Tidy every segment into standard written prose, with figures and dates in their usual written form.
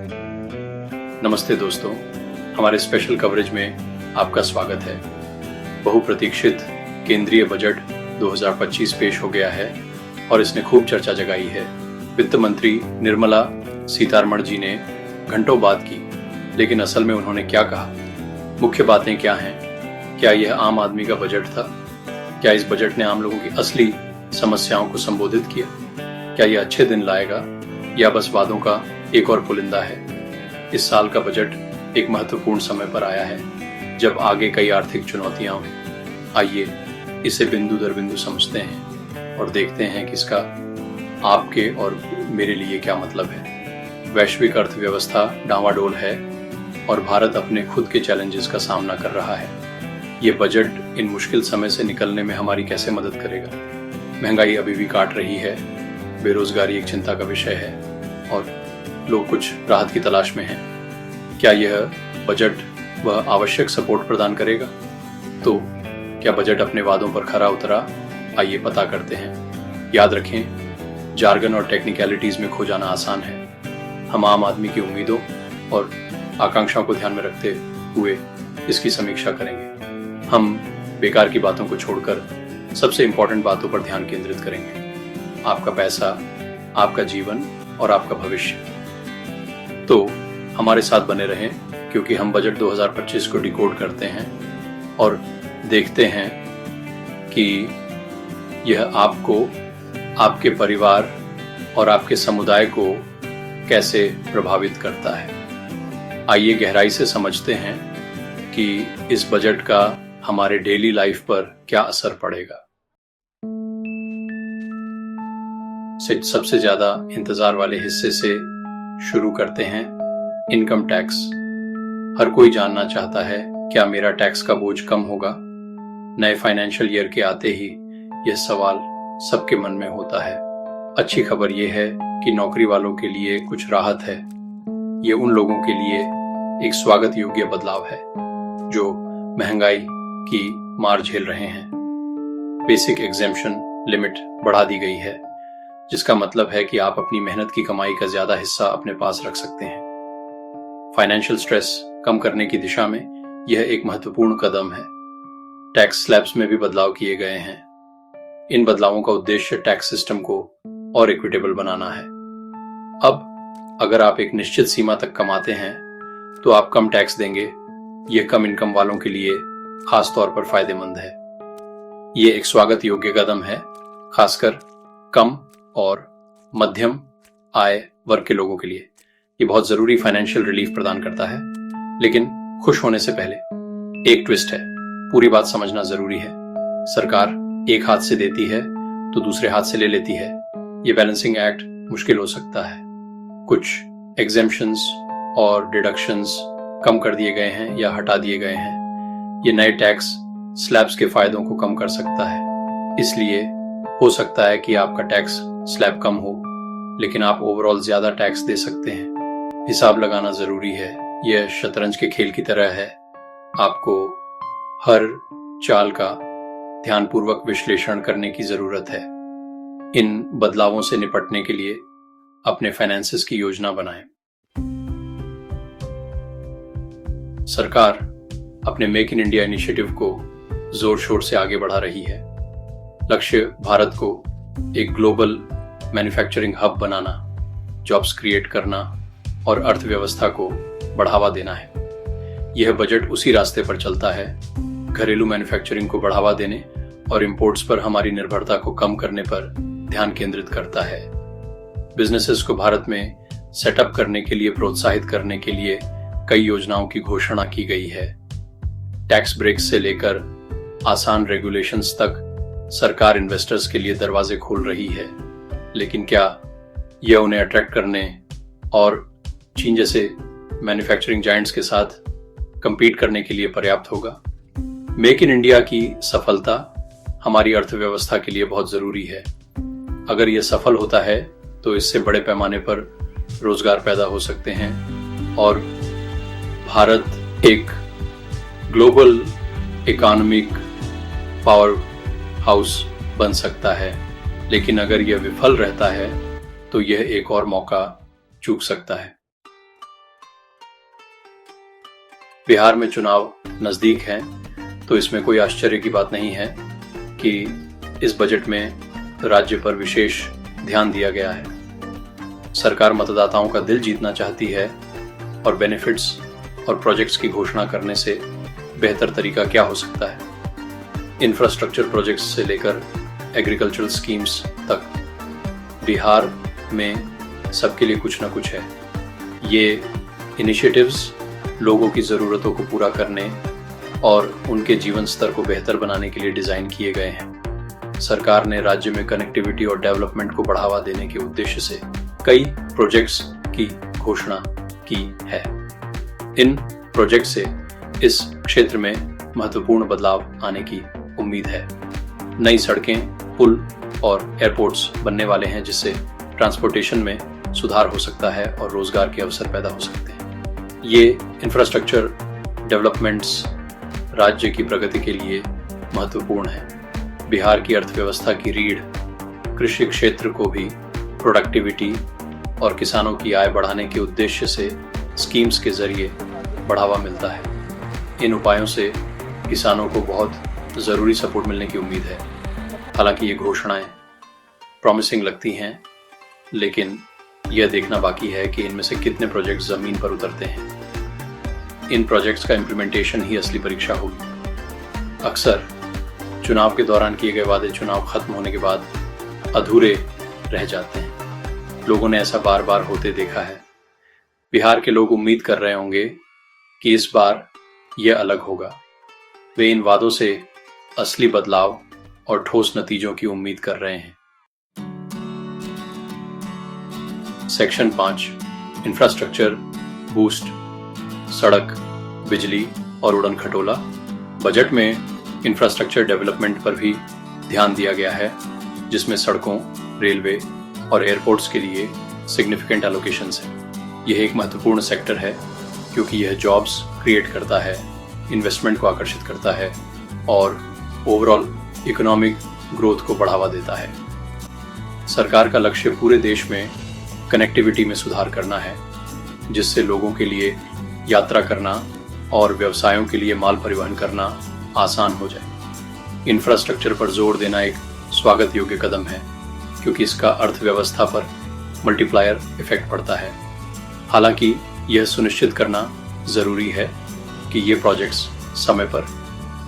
नमस्ते दोस्तों, हमारे स्पेशल कवरेज में आपका स्वागत है। बहुप्रतीक्षित केंद्रीय बजट 2025 पेश हो गया है और इसने खूब चर्चा जगाई है। वित्त मंत्री निर्मला सीतारमण जी ने घंटों बात की, लेकिन असल में उन्होंने क्या कहा? मुख्य बातें क्या हैं? क्या यह आम आदमी का बजट था? क्या इस बजट ने आम लोगों की असली समस्याओं को संबोधित किया? क्या यह अच्छे दिन लाएगा या बस वादों का एक और पुलिंदा है? इस साल का बजट एक महत्वपूर्ण समय पर आया है, जब आगे कई आर्थिक चुनौतियां हैं। आइए इसे बिंदु दर बिंदु समझते हैं और देखते हैं कि इसका आपके और मेरे लिए क्या मतलब है। वैश्विक अर्थव्यवस्था डावाडोल है और भारत अपने खुद के चैलेंजेस का सामना कर रहा है। ये बजट इन मुश्किल समय से निकलने में हमारी कैसे मदद करेगा? महंगाई अभी भी काट रही है, बेरोजगारी एक चिंता का विषय है और लोग कुछ राहत की तलाश में हैं। क्या यह बजट वह आवश्यक सपोर्ट प्रदान करेगा? तो क्या बजट अपने वादों पर खरा उतरा? आइए पता करते हैं। याद रखें, जार्गन और टेक्निकलिटीज में खो जाना आसान है। हम आम आदमी की उम्मीदों और आकांक्षाओं को ध्यान में रखते हुए इसकी समीक्षा करेंगे। हम बेकार की बातों को छोड़कर सबसे इंपॉर्टेंट बातों पर ध्यान केंद्रित करेंगे। आपका पैसा, आपका जीवन और आपका भविष्य। तो हमारे साथ बने रहें, क्योंकि हम बजट 2025 को डिकोड करते हैं और देखते हैं कि यह आपको, आपके परिवार और आपके समुदाय को कैसे प्रभावित करता है। आइए गहराई से समझते हैं कि इस बजट का हमारे डेली लाइफ पर क्या असर पड़ेगा। सबसे ज्यादा इंतजार वाले हिस्से से शुरू करते हैं। Income tax. हर कोई जानना चाहता है, क्या मेरा टैक्स का बोझ कम होगा? नए फाइनेंशियल ईयर के आते ही यह सवाल सबके मन में होता है। अच्छी खबर यह है कि नौकरी वालों के लिए कुछ राहत है। ये उन लोगों के लिए एक स्वागत योग्य बदलाव है जो महंगाई की मार झेल रहे हैं। बेसिक एग्जेम्पशन लिमिट बढ़ा दी गई है, जिसका मतलब है कि आप अपनी मेहनत की कमाई का ज्यादा हिस्सा अपने पास रख सकते हैं। फाइनेंशियल स्ट्रेस कम करने की दिशा में यह एक महत्वपूर्ण कदम है। टैक्स स्लैब्स में भी बदलाव किए गए हैं। इन बदलावों का उद्देश्य टैक्स सिस्टम को और इक्विटेबल बनाना है। अब अगर आप एक निश्चित सीमा तक कमाते हैं तो आप कम टैक्स देंगे। यह कम इनकम वालों के लिए खास तौर पर फायदेमंद है। यह एक स्वागत योग्य कदम है, खासकर कम और मध्यम आय वर्ग के लोगों के लिए। ये बहुत जरूरी फाइनेंशियल रिलीफ प्रदान करता है। लेकिन खुश होने से पहले एक ट्विस्ट है। पूरी बात समझना जरूरी है। सरकार एक हाथ से देती है तो दूसरे हाथ से ले लेती है। ये बैलेंसिंग एक्ट मुश्किल हो सकता है। कुछ एग्जेम्पशंस और डिडक्शंस कम कर दिए गए हैं या हटा दिए गए हैं। ये नए टैक्स स्लैब्स के फायदों को कम कर सकता है। इसलिए हो सकता है कि आपका टैक्स स्लैब कम हो, लेकिन आप ओवरऑल ज्यादा टैक्स दे सकते हैं। हिसाब लगाना जरूरी है। यह शतरंज के खेल की तरह है। आपको हर चाल का ध्यानपूर्वक विश्लेषण करने की जरूरत है। इन बदलावों से निपटने के लिए अपने फाइनेंसेस की योजना बनाएं। सरकार अपने मेक इन इंडिया इनिशिएटिव को जोर शोर से आगे बढ़ा रही है। लक्ष्य भारत को एक ग्लोबल मैन्युफैक्चरिंग हब बनाना, जॉब्स क्रिएट करना और अर्थव्यवस्था को बढ़ावा देना है। यह बजट उसी रास्ते पर चलता है। घरेलू मैन्युफैक्चरिंग को बढ़ावा देने और इंपोर्ट्स पर हमारी निर्भरता को कम करने पर ध्यान केंद्रित करता है। बिजनेसेस को भारत में सेटअप करने के लिए प्रोत्साहित करने के लिए कई योजनाओं की घोषणा की गई है। टैक्स ब्रेक्स से लेकर आसान रेगुलेशंस तक सरकार इन्वेस्टर्स के लिए दरवाजे खोल रही है। लेकिन क्या यह उन्हें अट्रैक्ट करने और चीन जैसे मैन्युफैक्चरिंग जायंट्स के साथ कंपीट करने के लिए पर्याप्त होगा? मेक इन इंडिया की सफलता हमारी अर्थव्यवस्था के लिए बहुत जरूरी है। अगर यह सफल होता है तो इससे बड़े पैमाने पर रोजगार पैदा हो सकते हैं और भारत एक ग्लोबल इकोनॉमिक पावर हाउस बन सकता है। लेकिन अगर यह विफल रहता है तो यह एक और मौका चूक सकता है। बिहार में चुनाव नजदीक हैं, तो इसमें कोई आश्चर्य की बात नहीं है कि इस बजट में राज्य पर विशेष ध्यान दिया गया है। सरकार मतदाताओं का दिल जीतना चाहती है और बेनिफिट्स और प्रोजेक्ट्स की घोषणा करने से बेहतर तरीका क्या हो सकता है। इंफ्रास्ट्रक्चर प्रोजेक्ट्स से लेकर एग्रीकल्चरल स्कीम्स तक बिहार में सबके लिए कुछ न कुछ है। ये इनिशिएटिव्स लोगों की ज़रूरतों को पूरा करने और उनके जीवन स्तर को बेहतर बनाने के लिए डिज़ाइन किए गए हैं। सरकार ने राज्य में कनेक्टिविटी और डेवलपमेंट को बढ़ावा देने के उद्देश्य से कई प्रोजेक्ट्स की घोषणा की है। इन प्रोजेक्ट से इस क्षेत्र में महत्वपूर्ण बदलाव आने की उम्मीद है। नई सड़कें, पुल और एयरपोर्ट्स बनने वाले हैं, जिससे ट्रांसपोर्टेशन में सुधार हो सकता है और रोजगार के अवसर पैदा हो सकते हैं। ये इंफ्रास्ट्रक्चर डेवलपमेंट्स राज्य की प्रगति के लिए महत्वपूर्ण है। बिहार की अर्थव्यवस्था की रीढ़ कृषि क्षेत्र को भी प्रोडक्टिविटी और किसानों की आय बढ़ाने के उद्देश्य से स्कीम्स के जरिए बढ़ावा मिलता है। इन उपायों से किसानों को बहुत ज़रूरी सपोर्ट मिलने की उम्मीद है। हालांकि ये घोषणाएं प्रॉमिसिंग लगती हैं, लेकिन यह देखना बाकी है कि इनमें से कितने प्रोजेक्ट्स ज़मीन पर उतरते हैं। इन प्रोजेक्ट्स का इम्प्लीमेंटेशन ही असली परीक्षा होगी। अक्सर चुनाव के दौरान किए गए वादे चुनाव खत्म होने के बाद अधूरे रह जाते हैं। लोगों ने ऐसा बार बार होते देखा है। बिहार के लोग उम्मीद कर रहे होंगे कि इस बार यह अलग होगा। वे इन वादों से असली बदलाव और ठोस नतीजों की उम्मीद कर रहे हैं। सेक्शन 5 इंफ्रास्ट्रक्चर बूस्ट, सड़क, बिजली और उड़न खटोला। बजट में इंफ्रास्ट्रक्चर डेवलपमेंट पर भी ध्यान दिया गया है, जिसमें सड़कों, रेलवे और एयरपोर्ट्स के लिए सिग्निफिकेंट एलोकेशंस हैं। यह एक महत्वपूर्ण सेक्टर है क्योंकि यह जॉब्स क्रिएट करता है, इन्वेस्टमेंट को आकर्षित करता है और ओवरऑल इकोनॉमिक ग्रोथ को बढ़ावा देता है। सरकार का लक्ष्य पूरे देश में कनेक्टिविटी में सुधार करना है, जिससे लोगों के लिए यात्रा करना और व्यवसायों के लिए माल परिवहन करना आसान हो जाए। इंफ्रास्ट्रक्चर पर जोर देना एक स्वागत योग्य कदम है क्योंकि इसका अर्थव्यवस्था पर मल्टीप्लायर इफेक्ट पड़ता है। हालांकि यह सुनिश्चित करना ज़रूरी है कि ये प्रोजेक्ट्स समय पर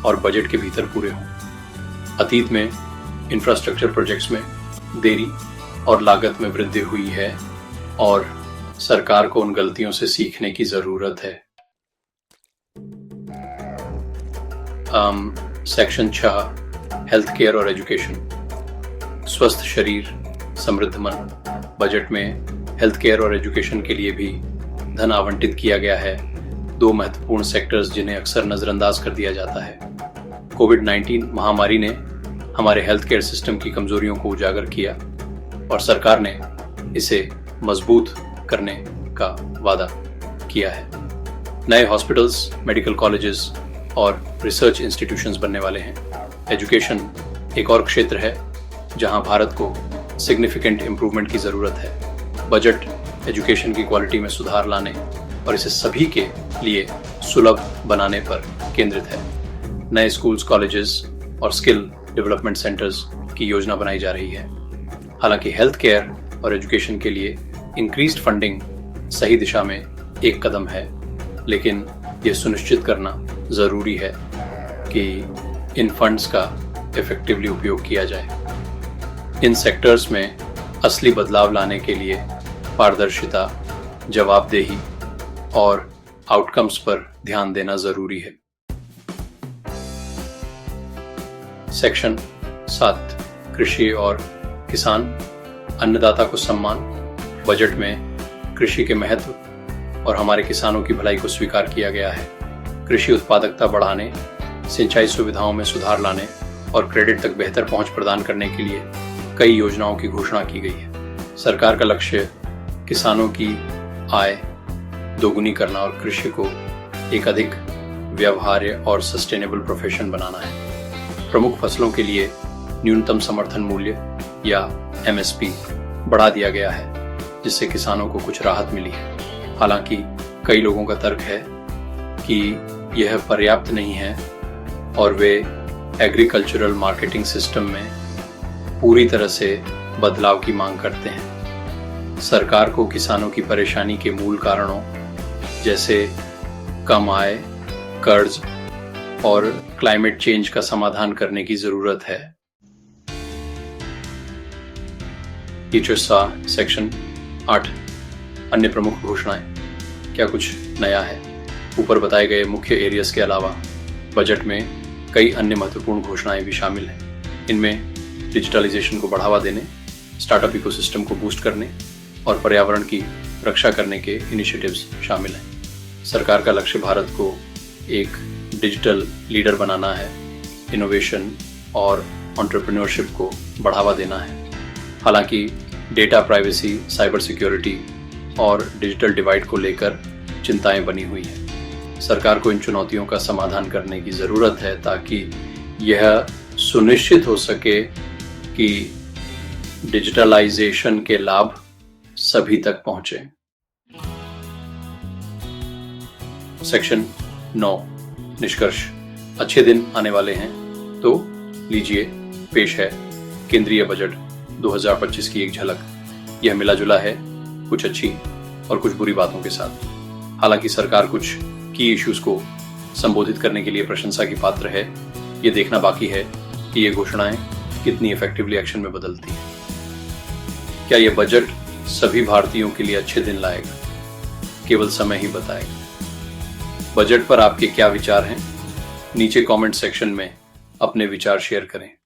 और बजट के भीतर पूरे हों। अतीत में इंफ्रास्ट्रक्चर प्रोजेक्ट्स में देरी और लागत में वृद्धि हुई है और सरकार को उन गलतियों से सीखने की ज़रूरत है। सेक्शन 6 हेल्थ केयर और एजुकेशन। स्वस्थ शरीर, समृद्ध मन। बजट में हेल्थ केयर और एजुकेशन के लिए भी धन आवंटित किया गया है। दो महत्वपूर्ण सेक्टर्स जिन्हें अक्सर नज़रअंदाज कर दिया जाता है। कोविड-19 महामारी ने हमारे हेल्थ केयर सिस्टम की कमजोरियों को उजागर किया और सरकार ने इसे मजबूत करने का वादा किया है। नए हॉस्पिटल्स, मेडिकल कॉलेजेस और रिसर्च इंस्टीट्यूशंस बनने वाले हैं। एजुकेशन एक और क्षेत्र है जहां भारत को सिग्निफिकेंट इम्प्रूवमेंट की ज़रूरत है। बजट एजुकेशन की क्वालिटी में सुधार लाने और इसे सभी के लिए सुलभ बनाने पर केंद्रित है। नए स्कूल्स, कॉलेजेस और स्किल डेवलपमेंट सेंटर्स की योजना बनाई जा रही है। हालांकि हेल्थ केयर और एजुकेशन के लिए इंक्रीज्ड फंडिंग सही दिशा में एक कदम है, लेकिन यह सुनिश्चित करना ज़रूरी है कि इन फंड्स का इफेक्टिवली उपयोग किया जाए। इन सेक्टर्स में असली बदलाव लाने के लिए पारदर्शिता, जवाबदेही और आउटकम्स पर ध्यान देना जरूरी है। सेक्शन 7 कृषि और किसान, अन्नदाता को सम्मान। बजट में कृषि के महत्व और हमारे किसानों की भलाई को स्वीकार किया गया है। कृषि उत्पादकता बढ़ाने, सिंचाई सुविधाओं में सुधार लाने और क्रेडिट तक बेहतर पहुंच प्रदान करने के लिए कई योजनाओं की घोषणा की गई है। सरकार का लक्ष्य किसानों की आय दोगुनी करना और कृषि को एक अधिक व्यवहार्य और सस्टेनेबल प्रोफेशन बनाना है। प्रमुख फसलों के लिए न्यूनतम समर्थन मूल्य या MSP बढ़ा दिया गया है, जिससे किसानों को कुछ राहत मिली है। हालांकि कई लोगों का तर्क है कि यह पर्याप्त नहीं है और वे एग्रीकल्चरल मार्केटिंग सिस्टम में पूरी तरह से बदलाव की मांग करते हैं। सरकार को किसानों की परेशानी के मूल कारणों जैसे कम आय, कर्ज और क्लाइमेट चेंज का समाधान करने की जरूरत है। टीचर्स सा सेक्शन 8 अन्य प्रमुख घोषणाएं। क्या कुछ नया है? ऊपर बताए गए मुख्य एरियाज के अलावा बजट में कई अन्य महत्वपूर्ण घोषणाएं भी शामिल हैं। इनमें डिजिटलाइजेशन को बढ़ावा देने, स्टार्टअप इकोसिस्टम को बूस्ट करने और पर्यावरण की रक्षा करने के इनिशिएटिव्स शामिल हैं। सरकार का लक्ष्य भारत को एक डिजिटल लीडर बनाना है, इनोवेशन और एंटरप्रेन्योरशिप को बढ़ावा देना है। हालांकि डेटा प्राइवेसी, साइबर सिक्योरिटी और डिजिटल डिवाइड को लेकर चिंताएं बनी हुई हैं। सरकार को इन चुनौतियों का समाधान करने की ज़रूरत है ताकि यह सुनिश्चित हो सके कि डिजिटलाइजेशन के लाभ सभी तक पहुंचे। सेक्शन 9 निष्कर्ष। अच्छे दिन आने वाले हैं, तो लीजिए पेश है केंद्रीय बजट 2025 की एक झलक। यह मिला जुला है कुछ अच्छी और कुछ बुरी बातों के साथ। हालांकि सरकार कुछ की इश्यूज को संबोधित करने के लिए प्रशंसा की पात्र है। ये देखना बाकी है कि ये घोषणाएं कितनी इफेक्टिवली एक्शन में बदलती हैं। क्या यह बजट सभी भारतीयों के लिए अच्छे दिन लाएगा? केवल समय ही बताएगा। बजट पर आपके क्या विचार हैं? नीचे कमेंट सेक्शन में अपने विचार शेयर करें।